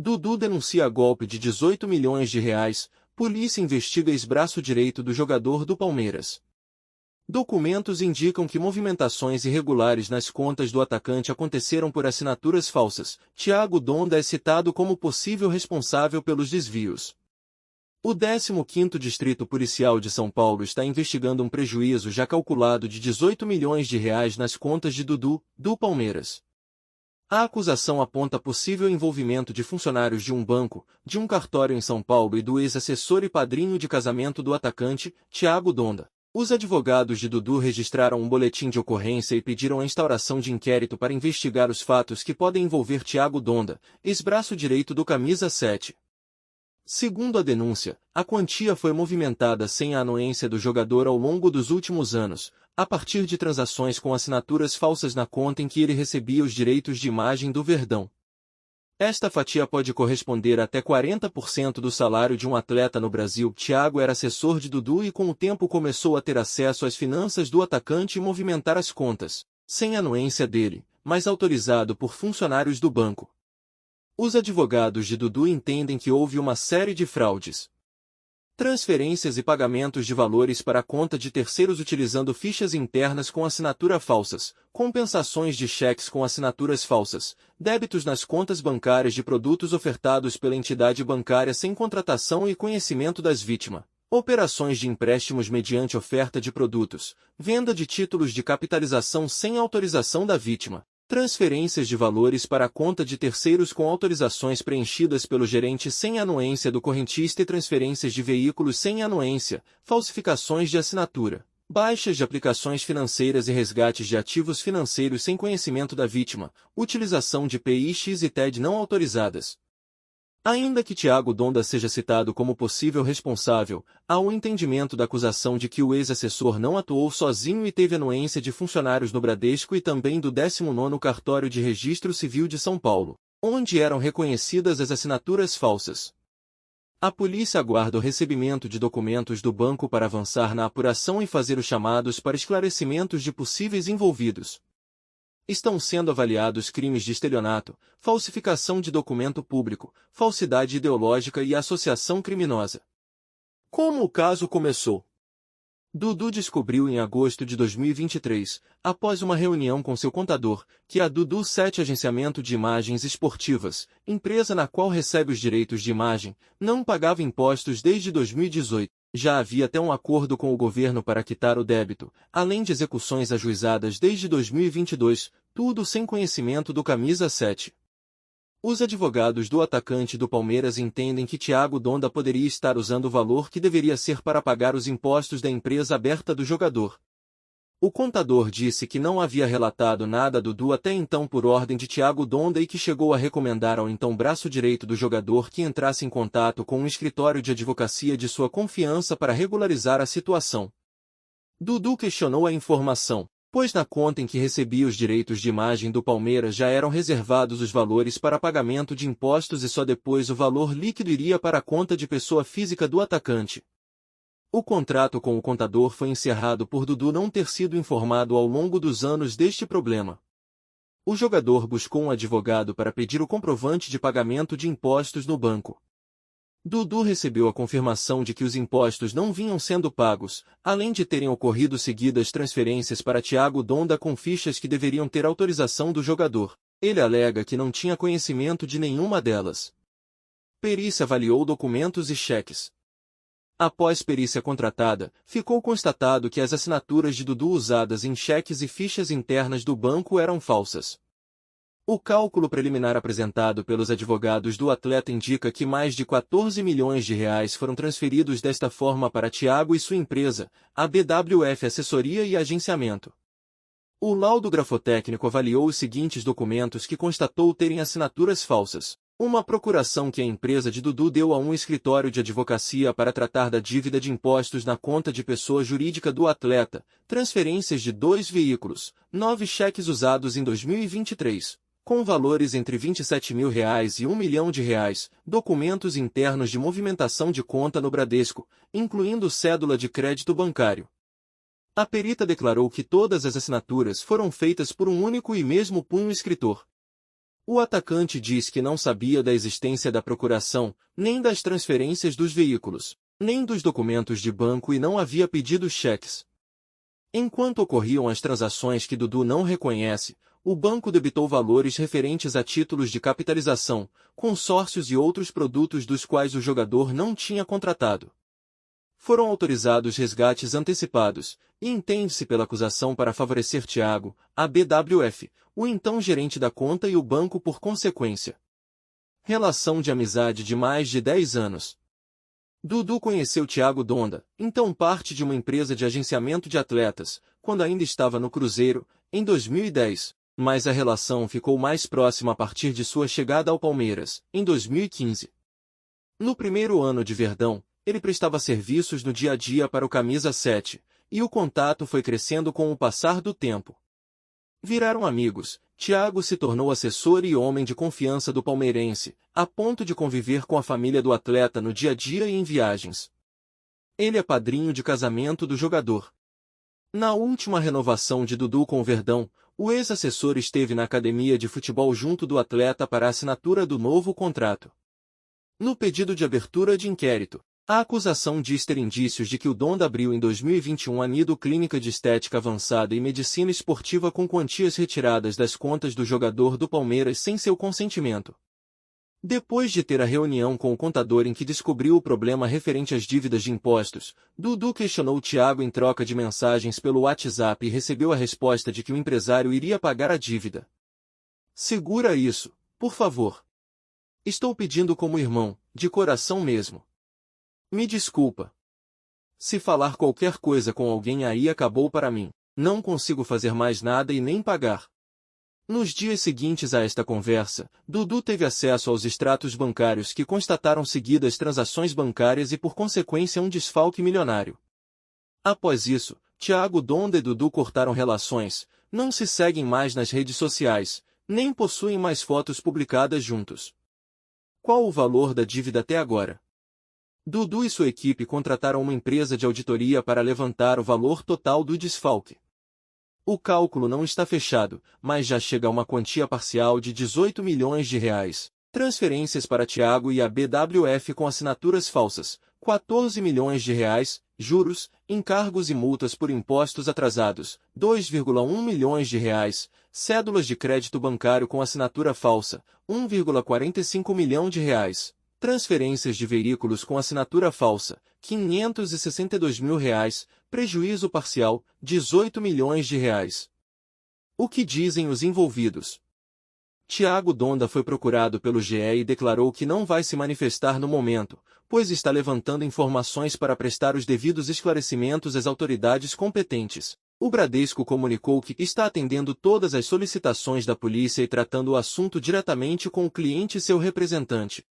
Dudu denuncia golpe de 18 milhões de reais, polícia investiga ex-braço direito do jogador do Palmeiras. Documentos indicam que movimentações irregulares nas contas do atacante aconteceram por assinaturas falsas. Thiago Donda é citado como possível responsável pelos desvios. O 15º Distrito Policial de São Paulo está investigando um prejuízo já calculado de 18 milhões de reais nas contas de Dudu, do Palmeiras. A acusação aponta possível envolvimento de funcionários de um banco, de um cartório em São Paulo e do ex-assessor e padrinho de casamento do atacante, Thiago Donda. Os advogados de Dudu registraram um boletim de ocorrência e pediram a instauração de inquérito para investigar os fatos que podem envolver Thiago Donda, ex-braço direito do Camisa 7. Segundo a denúncia, a quantia foi movimentada sem a anuência do jogador ao longo dos últimos anos, a partir de transações com assinaturas falsas na conta em que ele recebia os direitos de imagem do Verdão. Esta fatia pode corresponder até 40% do salário de um atleta no Brasil. Thiago era assessor de Dudu e com o tempo começou a ter acesso às finanças do atacante e movimentar as contas, sem anuência dele, mas autorizado por funcionários do banco. Os advogados de Dudu entendem que houve uma série de fraudes. Transferências e pagamentos de valores para a conta de terceiros utilizando fichas internas com assinatura falsas, compensações de cheques com assinaturas falsas, débitos nas contas bancárias de produtos ofertados pela entidade bancária sem contratação e conhecimento das vítimas, operações de empréstimos mediante oferta de produtos, venda de títulos de capitalização sem autorização da vítima, transferências de valores para a conta de terceiros com autorizações preenchidas pelo gerente sem anuência do correntista e transferências de veículos sem anuência, falsificações de assinatura, baixas de aplicações financeiras e resgates de ativos financeiros sem conhecimento da vítima, utilização de PIX e TED não autorizadas. Ainda que Thiago Donda seja citado como possível responsável, há um entendimento da acusação de que o ex-assessor não atuou sozinho e teve anuência de funcionários no Bradesco e também do 19º Cartório de Registro Civil de São Paulo, onde eram reconhecidas as assinaturas falsas. A polícia aguarda o recebimento de documentos do banco para avançar na apuração e fazer os chamados para esclarecimentos de possíveis envolvidos. Estão sendo avaliados crimes de estelionato, falsificação de documento público, falsidade ideológica e associação criminosa. Como o caso começou? Dudu descobriu em agosto de 2023, após uma reunião com seu contador, que a Dudu 7 Agenciamento de Imagens Esportivas, empresa na qual recebe os direitos de imagem, não pagava impostos desde 2018. Já havia até um acordo com o governo para quitar o débito, além de execuções ajuizadas desde 2022, tudo sem conhecimento do Camisa 7. Os advogados do atacante do Palmeiras entendem que Thiago Donda poderia estar usando o valor que deveria ser para pagar os impostos da empresa aberta do jogador. O contador disse que não havia relatado nada a Dudu até então por ordem de Thiago Donda e que chegou a recomendar ao então braço direito do jogador que entrasse em contato com um escritório de advocacia de sua confiança para regularizar a situação. Dudu questionou a informação, pois na conta em que recebia os direitos de imagem do Palmeiras já eram reservados os valores para pagamento de impostos e só depois o valor líquido iria para a conta de pessoa física do atacante. O contrato com o contador foi encerrado por Dudu não ter sido informado ao longo dos anos deste problema. O jogador buscou um advogado para pedir o comprovante de pagamento de impostos no banco. Dudu recebeu a confirmação de que os impostos não vinham sendo pagos, além de terem ocorrido seguidas transferências para Thiago Donda com fichas que deveriam ter autorização do jogador. Ele alega que não tinha conhecimento de nenhuma delas. Perícia avaliou documentos e cheques. Após perícia contratada, ficou constatado que as assinaturas de Dudu usadas em cheques e fichas internas do banco eram falsas. O cálculo preliminar apresentado pelos advogados do atleta indica que mais de 14 milhões de reais foram transferidos desta forma para Thiago e sua empresa, a BWF Assessoria e Agenciamento. O laudo grafotécnico avaliou os seguintes documentos que constatou terem assinaturas falsas. Uma procuração que a empresa de Dudu deu a um escritório de advocacia para tratar da dívida de impostos na conta de pessoa jurídica do atleta, transferências de 2 veículos, 9 cheques usados em 2023, com valores entre R$ 27 mil e R$ 1 milhão, documentos internos de movimentação de conta no Bradesco, incluindo cédula de crédito bancário. A perita declarou que todas as assinaturas foram feitas por um único e mesmo punho escritor. O atacante diz que não sabia da existência da procuração, nem das transferências dos veículos, nem dos documentos de banco e não havia pedido cheques. Enquanto ocorriam as transações que Dudu não reconhece, o banco debitou valores referentes a títulos de capitalização, consórcios e outros produtos dos quais o jogador não tinha contratado. Foram autorizados resgates antecipados, e entende-se pela acusação para favorecer Thiago, a BWF, o então gerente da conta e o banco por consequência. Relação de amizade de mais de 10 anos. Dudu conheceu Thiago Donda, então parte de uma empresa de agenciamento de atletas, quando ainda estava no Cruzeiro, em 2010, mas a relação ficou mais próxima a partir de sua chegada ao Palmeiras, em 2015. No primeiro ano de Verdão, ele prestava serviços no dia a dia para o Camisa 7, e o contato foi crescendo com o passar do tempo. Viraram amigos, Thiago se tornou assessor e homem de confiança do palmeirense, a ponto de conviver com a família do atleta no dia a dia e em viagens. Ele é padrinho de casamento do jogador. Na última renovação de Dudu com o Verdão, o ex-assessor esteve na academia de futebol junto do atleta para a assinatura do novo contrato. No pedido de abertura de inquérito, a acusação diz ter indícios de que o Donda abriu em 2021 a Nido Clínica de Estética Avançada e Medicina Esportiva com quantias retiradas das contas do jogador do Palmeiras sem seu consentimento. Depois de ter a reunião com o contador em que descobriu o problema referente às dívidas de impostos, Dudu questionou Thiago em troca de mensagens pelo WhatsApp e recebeu a resposta de que o empresário iria pagar a dívida. Segura isso, por favor. Estou pedindo como irmão, de coração mesmo. Me desculpa. Se falar qualquer coisa com alguém aí acabou para mim. Não consigo fazer mais nada e nem pagar. Nos dias seguintes a esta conversa, Dudu teve acesso aos extratos bancários que constataram seguidas transações bancárias e por consequência um desfalque milionário. Após isso, Thiago Donda e Dudu cortaram relações, não se seguem mais nas redes sociais, nem possuem mais fotos publicadas juntos. Qual o valor da dívida até agora? Dudu e sua equipe contrataram uma empresa de auditoria para levantar o valor total do desfalque. O cálculo não está fechado, mas já chega a uma quantia parcial de 18 milhões de reais. Transferências para Thiago e a BWF com assinaturas falsas, 14 milhões de reais, juros, encargos e multas por impostos atrasados, 2,1 milhões de reais, cédulas de crédito bancário com assinatura falsa, 1,45 milhão de reais. Transferências de veículos com assinatura falsa, 562 mil reais, prejuízo parcial, 18 milhões de reais. O que dizem os envolvidos? Thiago Donda foi procurado pelo GE e declarou que não vai se manifestar no momento, pois está levantando informações para prestar os devidos esclarecimentos às autoridades competentes. O Bradesco comunicou que está atendendo todas as solicitações da polícia e tratando o assunto diretamente com o cliente e seu representante.